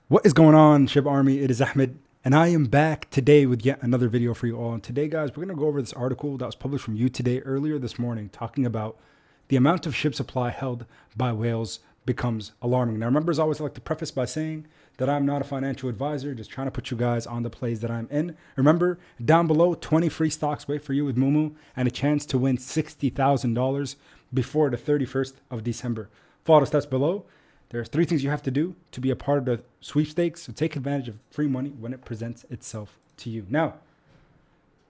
What is going on, Shib Army? It is Ahmed, and I am back today with yet another video for you all. And today, guys, we're going to go over this article that was published from You Today earlier this morning, talking about the amount of ship supply held by whales becomes alarming. Now, remember, as always, I like to preface by saying that I'm not a financial advisor, just trying to put you guys on the plays that I'm in. Remember, down below, 20 free stocks wait for you with Mumu and a chance to win $60,000 before the 31st of December. Follow the steps below. There's 3 things you have to do to be a part of the sweepstakes. So take advantage of free money when it presents itself to you. Now,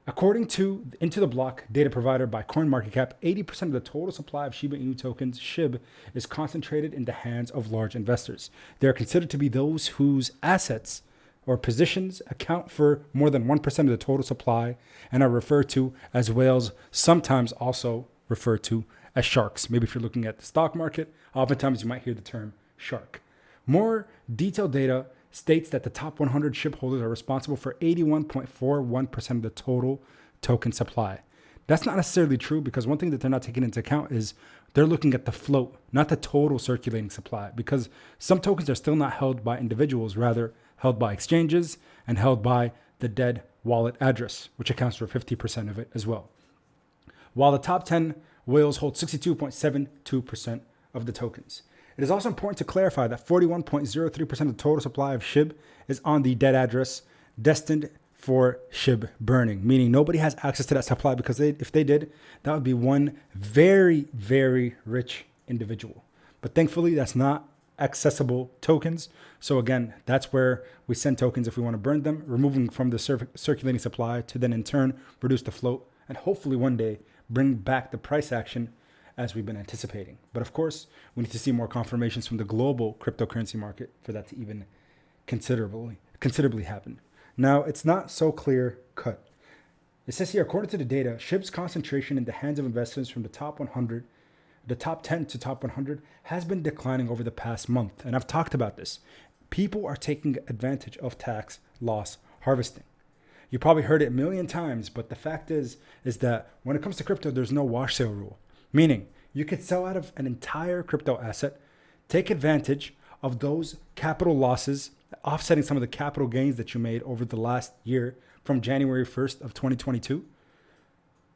according to Into the Block data provider by CoinMarketCap, 80% of the total supply of Shiba Inu tokens, Shib, is concentrated in the hands of large investors. They are considered to be those whose assets or positions account for more than 1% of the total supply and are referred to as whales, sometimes also referred to as sharks. Maybe if you're looking at the stock market, oftentimes you might hear the term shark. More detailed data states that the top 100 ship holders are responsible for 81.41% of the total token supply. That's not necessarily true, because one thing that they're not taking into account is they're looking at the float, not the total circulating supply, because some tokens are still not held by individuals, rather held by exchanges and held by the dead wallet address, which accounts for 50% of it as well. While the top 10 whales hold 62.72% of the tokens. It is also important to clarify that 41.03% of the total supply of SHIB is on the dead address destined for SHIB burning, meaning nobody has access to that supply, because if they did, that would be one very, very rich individual. But thankfully, that's not accessible tokens. So again, that's where we send tokens if we want to burn them, removing from the circulating supply to then in turn reduce the float and hopefully one day bring back the price action as we've been anticipating. But of course, we need to see more confirmations from the global cryptocurrency market for that to even considerably happen. Now, it's not so clear cut. It says here, according to the data, SHIB's concentration in the hands of investors from the top 100, the top 10 to top 100, has been declining over the past month. And I've talked about this. People are taking advantage of tax loss harvesting. You probably heard it a million times, but the fact is that when it comes to crypto, there's no wash sale rule. Meaning, you could sell out of an entire crypto asset, take advantage of those capital losses, offsetting some of the capital gains that you made over the last year from January 1st of 2022.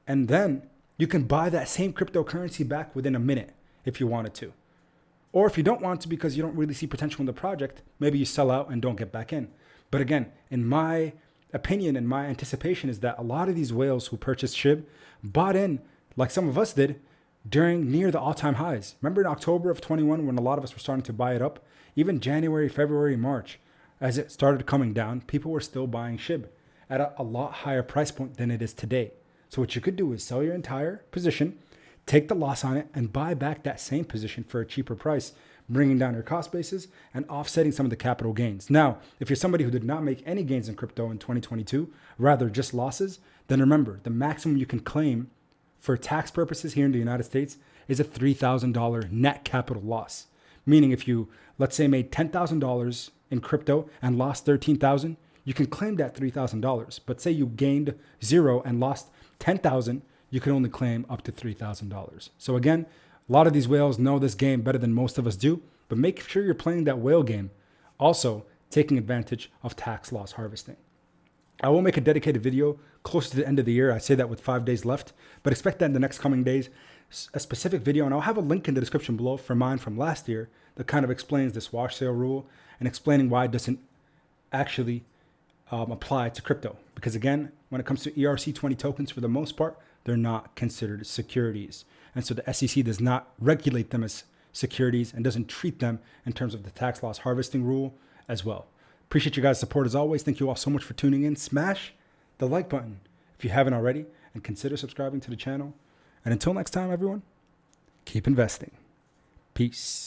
And then you can buy that same cryptocurrency back within a minute if you wanted to. Or if you don't want to, because you don't really see potential in the project, maybe you sell out and don't get back in. But again, in my opinion and my anticipation is that a lot of these whales who purchased SHIB bought in, like some of us did, during near the all-time highs. Remember in October of 21 when a lot of us were starting to buy it up? Even January, February, March, as it started coming down, people were still buying SHIB at a lot higher price point than it is today. So what you could do is sell your entire position, take the loss on it, and buy back that same position for a cheaper price, bringing down your cost basis and offsetting some of the capital gains. Now, if you're somebody who did not make any gains in crypto in 2022, rather just losses, then remember, the maximum you can claim for tax purposes here in the United States is a $3,000 net capital loss. Meaning if you, let's say, made $10,000 in crypto and lost $13,000, you can claim that $3,000. But say you gained 0 and lost $10,000, you can only claim up to $3,000. So again, a lot of these whales know this game better than most of us do, but make sure you're playing that whale game, also taking advantage of tax loss harvesting. I will make a dedicated video close to the end of the year. I say that with 5 days left, but expect that in the next coming days, a specific video. And I'll have a link in the description below for mine from last year that kind of explains this wash sale rule and explaining why it doesn't actually apply to crypto. Because again, when it comes to ERC20 tokens, for the most part, they're not considered securities. And so the SEC does not regulate them as securities and doesn't treat them in terms of the tax loss harvesting rule as well. Appreciate you guys' support as always. Thank you all so much for tuning in. Smash the like button if you haven't already, and consider subscribing to the channel. And until next time, everyone, keep investing. Peace.